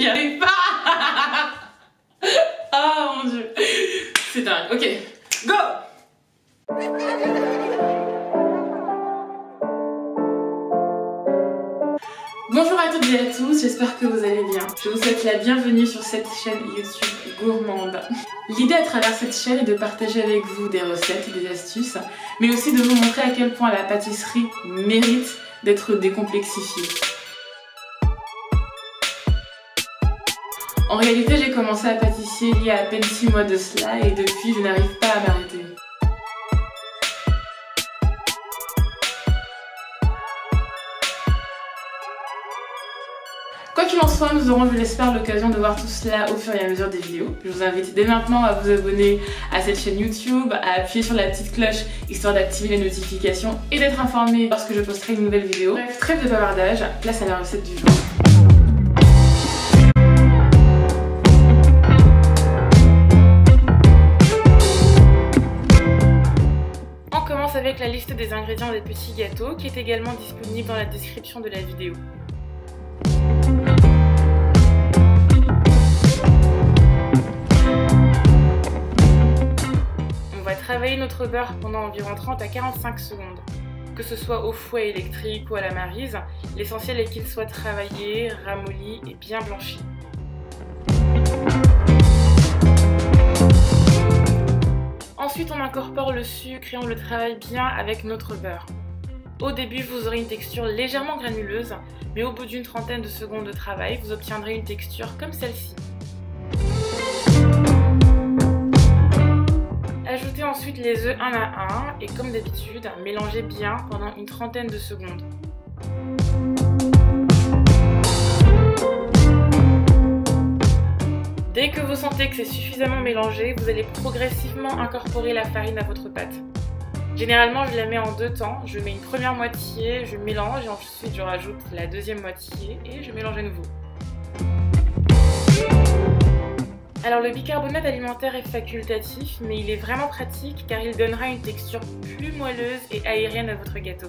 J'y arrive pas. Oh mon dieu. C'est dingue. Ok, go. Bonjour à toutes et à tous, j'espère que vous allez bien. Je vous souhaite la bienvenue sur cette chaîne YouTube gourmande. L'idée à travers cette chaîne est de partager avec vous des recettes, des astuces, mais aussi de vous montrer à quel point la pâtisserie mérite d'être décomplexifiée. En réalité, j'ai commencé à pâtisser il y a à peine 6 mois de cela et depuis, je n'arrive pas à m'arrêter. Quoi qu'il en soit, nous aurons, je l'espère, l'occasion de voir tout cela au fur et à mesure des vidéos. Je vous invite dès maintenant à vous abonner à cette chaîne YouTube, à appuyer sur la petite cloche histoire d'activer les notifications et d'être informé lorsque je posterai une nouvelle vidéo. Bref, trêve de bavardage, place à la recette du jour. On commence avec la liste des ingrédients des petits gâteaux qui est également disponible dans la description de la vidéo. Travailler notre beurre pendant environ 30 à 45 secondes. Que ce soit au fouet électrique ou à la maryse, l'essentiel est qu'il soit travaillé, ramolli et bien blanchi. Ensuite, on incorpore le sucre et on le travaille bien avec notre beurre. Au début, vous aurez une texture légèrement granuleuse, mais au bout d'une trentaine de secondes de travail, vous obtiendrez une texture comme celle-ci. Ajoutez ensuite les œufs un à un et comme d'habitude, mélangez bien pendant une trentaine de secondes. Dès que vous sentez que c'est suffisamment mélangé, vous allez progressivement incorporer la farine à votre pâte. Généralement, je la mets en deux temps. Je mets une première moitié, je mélange et ensuite je rajoute la deuxième moitié et je mélange à nouveau. Alors le bicarbonate alimentaire est facultatif, mais il est vraiment pratique car il donnera une texture plus moelleuse et aérienne à votre gâteau.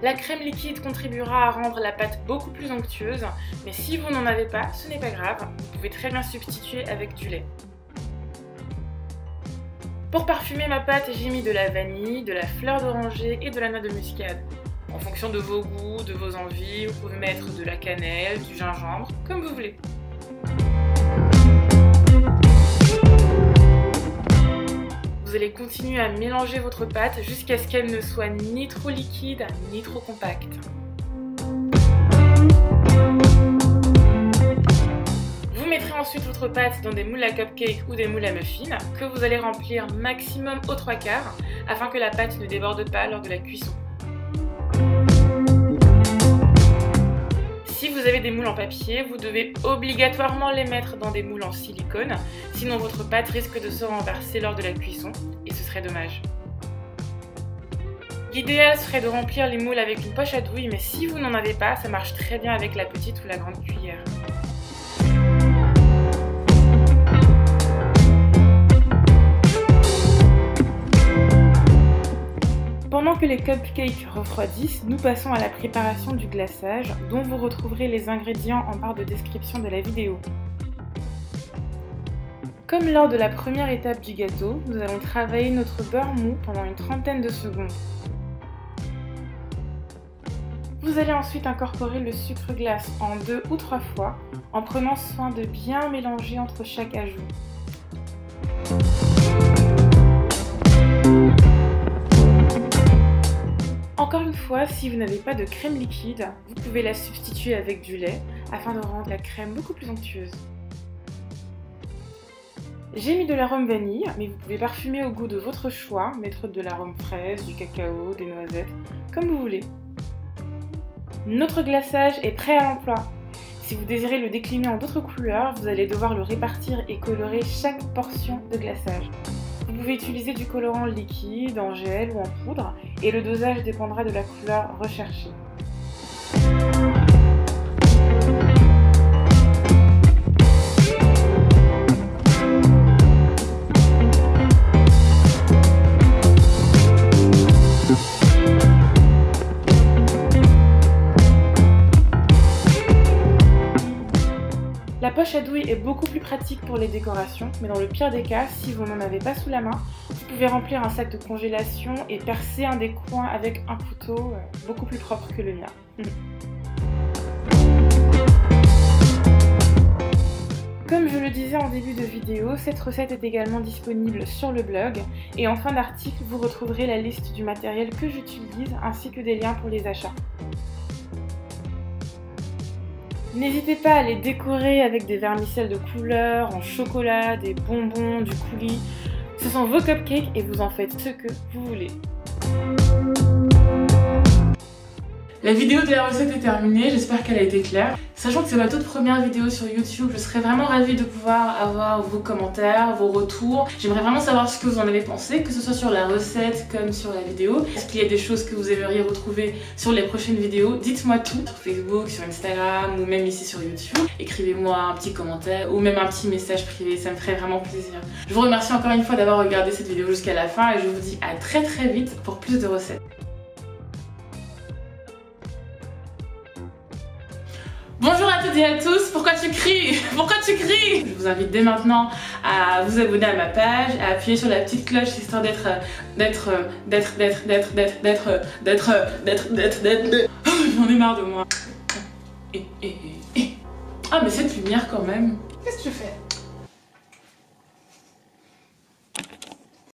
La crème liquide contribuera à rendre la pâte beaucoup plus onctueuse, mais si vous n'en avez pas, ce n'est pas grave, vous pouvez très bien substituer avec du lait. Pour parfumer ma pâte, j'ai mis de la vanille, de la fleur d'oranger et de la noix de muscade. En fonction de vos goûts, de vos envies, vous pouvez mettre de la cannelle, du gingembre, comme vous voulez. Vous allez continuer à mélanger votre pâte jusqu'à ce qu'elle ne soit ni trop liquide, ni trop compacte. Vous mettrez ensuite votre pâte dans des moules à cupcake ou des moules à muffins que vous allez remplir maximum aux 3/4 afin que la pâte ne déborde pas lors de la cuisson. Si vous avez des moules en papier, vous devez obligatoirement les mettre dans des moules en silicone, sinon votre pâte risque de se renverser lors de la cuisson, et ce serait dommage. L'idéal serait de remplir les moules avec une poche à douille, mais si vous n'en avez pas, ça marche très bien avec la petite ou la grande cuillère. Pendant que les cupcakes refroidissent, nous passons à la préparation du glaçage, dont vous retrouverez les ingrédients en barre de description de la vidéo. Comme lors de la première étape du gâteau, nous allons travailler notre beurre mou pendant une trentaine de secondes. Vous allez ensuite incorporer le sucre glace en 2 ou 3 fois, en prenant soin de bien mélanger entre chaque ajout. Encore une fois, si vous n'avez pas de crème liquide, vous pouvez la substituer avec du lait afin de rendre la crème beaucoup plus onctueuse. J'ai mis de l'arôme vanille, mais vous pouvez parfumer au goût de votre choix, mettre de l'arôme fraise, du cacao, des noisettes, comme vous voulez. Notre glaçage est prêt à l'emploi. Si vous désirez le décliner en d'autres couleurs, vous allez devoir le répartir et colorer chaque portion de glaçage. Vous pouvez utiliser du colorant liquide, en gel ou en poudre, et le dosage dépendra de la couleur recherchée. poche à douille est beaucoup plus pratique pour les décorations, mais dans le pire des cas, si vous n'en avez pas sous la main, vous pouvez remplir un sac de congélation et percer un des coins avec un couteau beaucoup plus propre que le mien. Comme je le disais en début de vidéo, cette recette est également disponible sur le blog et en fin d'article, vous retrouverez la liste du matériel que j'utilise ainsi que des liens pour les achats. N'hésitez pas à les décorer avec des vermicelles de couleur, en chocolat, des bonbons, du coulis. Ce sont vos cupcakes et vous en faites ce que vous voulez. La vidéo de la recette est terminée, j'espère qu'elle a été claire. Sachant que c'est ma toute première vidéo sur YouTube, je serais vraiment ravie de pouvoir avoir vos commentaires, vos retours. J'aimerais vraiment savoir ce que vous en avez pensé, que ce soit sur la recette comme sur la vidéo. Est-ce qu'il y a des choses que vous aimeriez retrouver sur les prochaines vidéos? Dites-moi tout sur Facebook, sur Instagram ou même ici sur YouTube. Écrivez-moi un petit commentaire ou même un petit message privé, ça me ferait vraiment plaisir. Je vous remercie encore une fois d'avoir regardé cette vidéo jusqu'à la fin et je vous dis à très vite pour plus de recettes. Bonjour à toutes et à tous, pourquoi tu cries? Pourquoi tu cries? Je vous invite dès maintenant à vous abonner à ma page, à appuyer sur la petite cloche histoire d'être... J'en ai marre de moi. Ah mais cette lumière quand même. Qu'est-ce que tu fais?